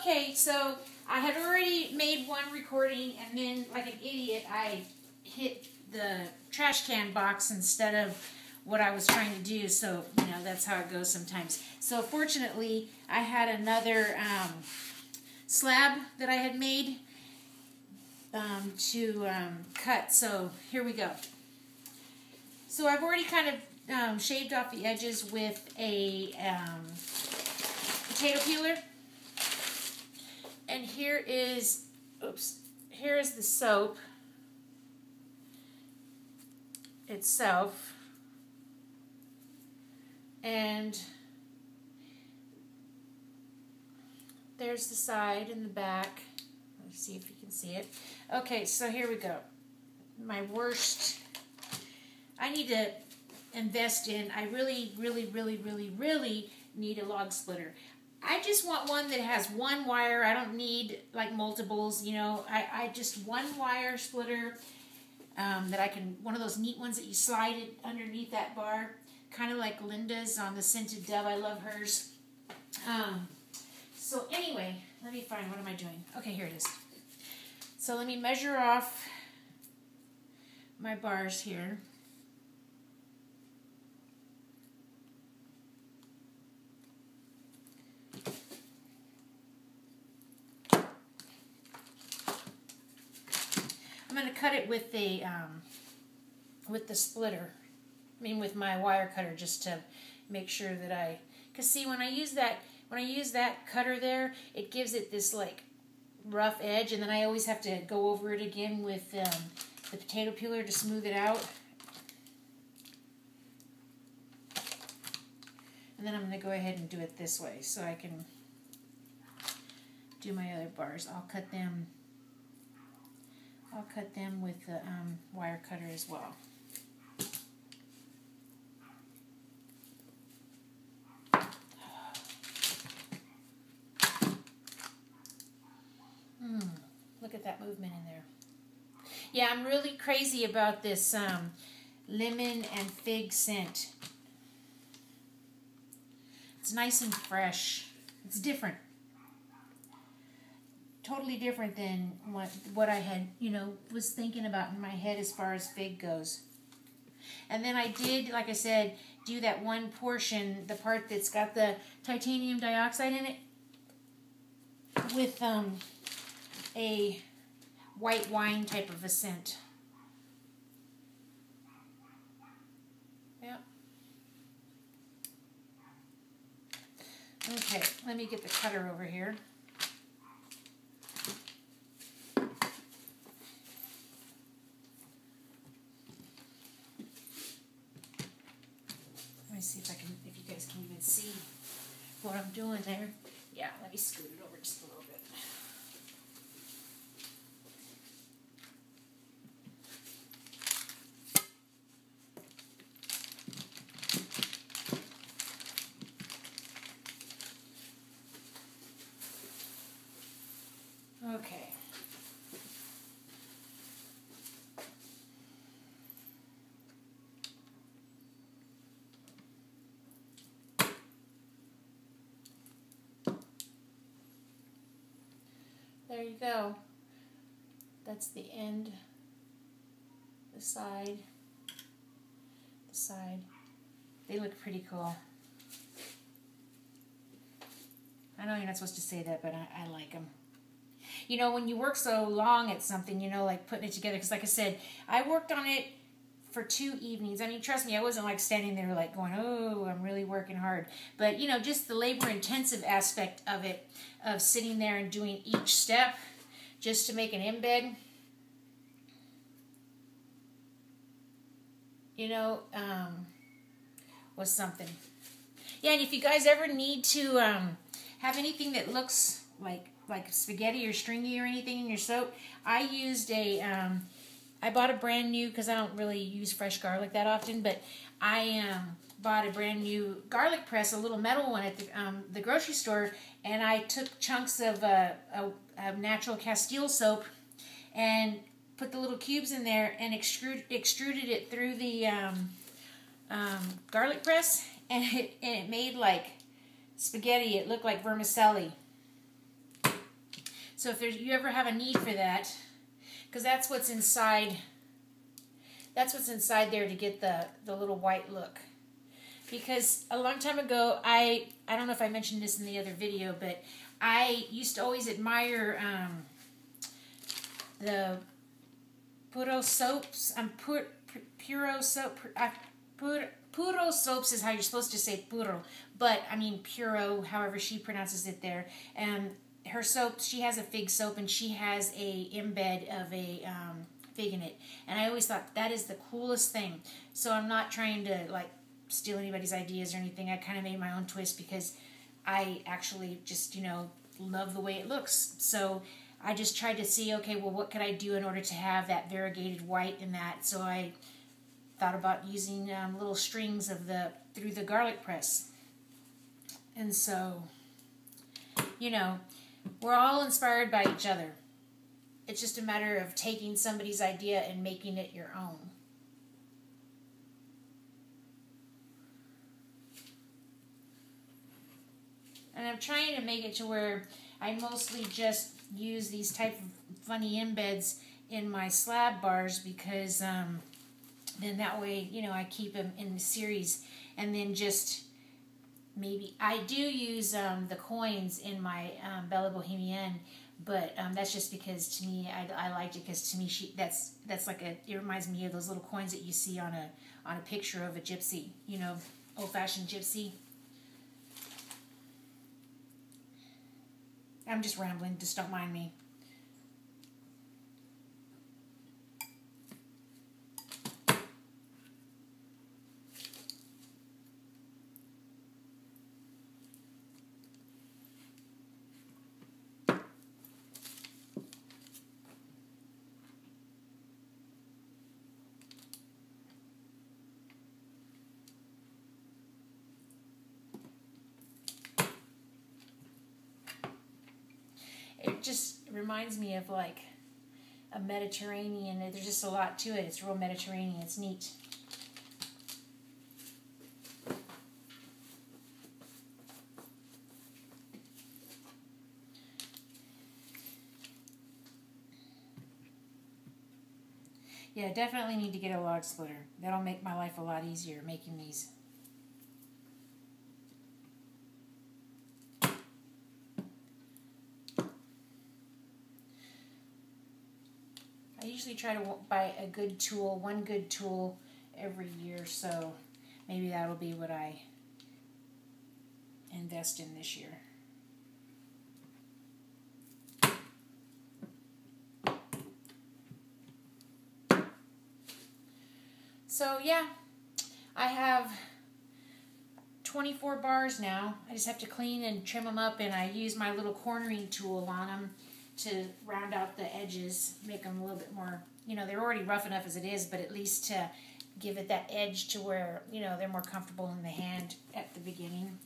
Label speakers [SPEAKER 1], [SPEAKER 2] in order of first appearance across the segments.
[SPEAKER 1] Okay, so I had already made one recording, and then, like an idiot, I hit the trash can box instead of what I was trying to do. So, you know, that's how it goes sometimes. So, fortunately, I had another slab that I had made to cut. So, here we go. So, I've already kind of shaved off the edges with a potato peeler. And here is the soap itself. And there's the side and the back. Let's see if you can see it. Okay, so here we go. My worst. I need to invest in, I really need a log splitter. I just want one that has one wire. I don't need like multiples, you know. I just one wire splitter that I can, one of those neat ones that you slide it underneath that bar, kind of like Linda's on the Scented Dove. I love hers. So anyway, let me find, what am I doing? Okay, here it is. So let me measure off my bars here. I'm going to cut it with the splitter. I mean, with my wire cutter, just to make sure that because see, when I use that cutter there, it gives it this like rough edge, and then I always have to go over it again with the potato peeler to smooth it out. And then I'm going to go ahead and do it this way so I can do my other bars. I'll cut them with the wire cutter as well. Look at that movement in there. Yeah, I'm really crazy about this lemon and fig scent. It's nice and fresh. It's different. Totally different than what I had, was thinking about in my head as far as fig goes. And then I did, like I said, do that one portion, the part that's got the titanium dioxide in it, with a white wine type of a scent. Yeah. Okay, let me get the cutter over here. Let me see if you guys can even see what I'm doing there. Yeah, let me scoot it over just a little bit. Okay. There you go. That's the end, the side. They look pretty cool. I know you're not supposed to say that, but I like them. You know, when you work so long at something, like putting it together, because like I said, I worked on it for 2 evenings. I mean, trust me, I wasn't like standing there like going, oh, I'm really working hard. But, just the labor-intensive aspect of it, of sitting there and doing each step just to make an embed, was something. Yeah, and if you guys ever need to have anything that looks like spaghetti or stringy or anything in your soap, I used I bought a brand new, because I don't really use fresh garlic that often, but I bought a brand new garlic press, a little metal one at the grocery store, and I took chunks of natural Castile soap and put the little cubes in there and extruded it through the garlic press, and it made like spaghetti. It looked like vermicelli. So if you ever have a need for that, because that's what's inside. That's what's inside there to get the little white look. Because a long time ago, I don't know if I mentioned this in the other video, but I used to always admire the Puro soaps. Puro soap. Puro soaps is how you're supposed to say puro, but I mean puro, however she pronounces it there. And her soaps, she has a fig soap, and she has a embed of a fig in it. And I always thought that is the coolest thing. So I'm not trying to like steal anybody's ideas or anything. I kind of made my own twist because I actually just, love the way it looks. So I just tried to see, okay, well, what could I do in order to have that variegated white in that? So I thought about using little strings of through the garlic press. And so, we're all inspired by each other. It's just a matter of taking somebody's idea and making it your own. And I'm trying to make it to where I mostly just use these type of funny embeds in my slab bars because then that way, I keep them in the series. And then just maybe, I do use the coins in my Bella Bohemienne, but that's just because to me, I liked it because to me, that's like it reminds me of those little coins that you see on a picture of a gypsy, old-fashioned gypsy. I'm just rambling, just don't mind me. It just reminds me of like a Mediterranean. There's just a lot to it. It's real Mediterranean. It's neat. Yeah, definitely need to get a log splitter. That'll make my life a lot easier making these. I usually try to buy one good tool every year, so maybe that'll be what I invest in this year. So yeah, I have 24 bars now. I just have to clean and trim them up, and I use my little cornering tool on them to round out the edges, make them a little bit more, they're already rough enough as it is, but at least to give it that edge to where, they're more comfortable in the hand at the beginning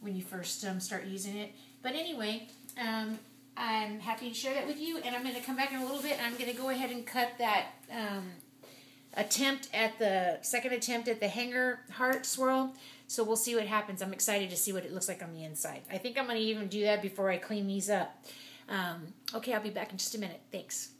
[SPEAKER 1] when you first start using it. But anyway, I'm happy to share that with you, and I'm going to come back in a little bit, and I'm going to go ahead and cut that second attempt at the hanger heart swirl. So we'll see what happens. I'm excited to see what it looks like on the inside. I think I'm going to even do that before I clean these up. Okay, I'll be back in just a minute. Thanks.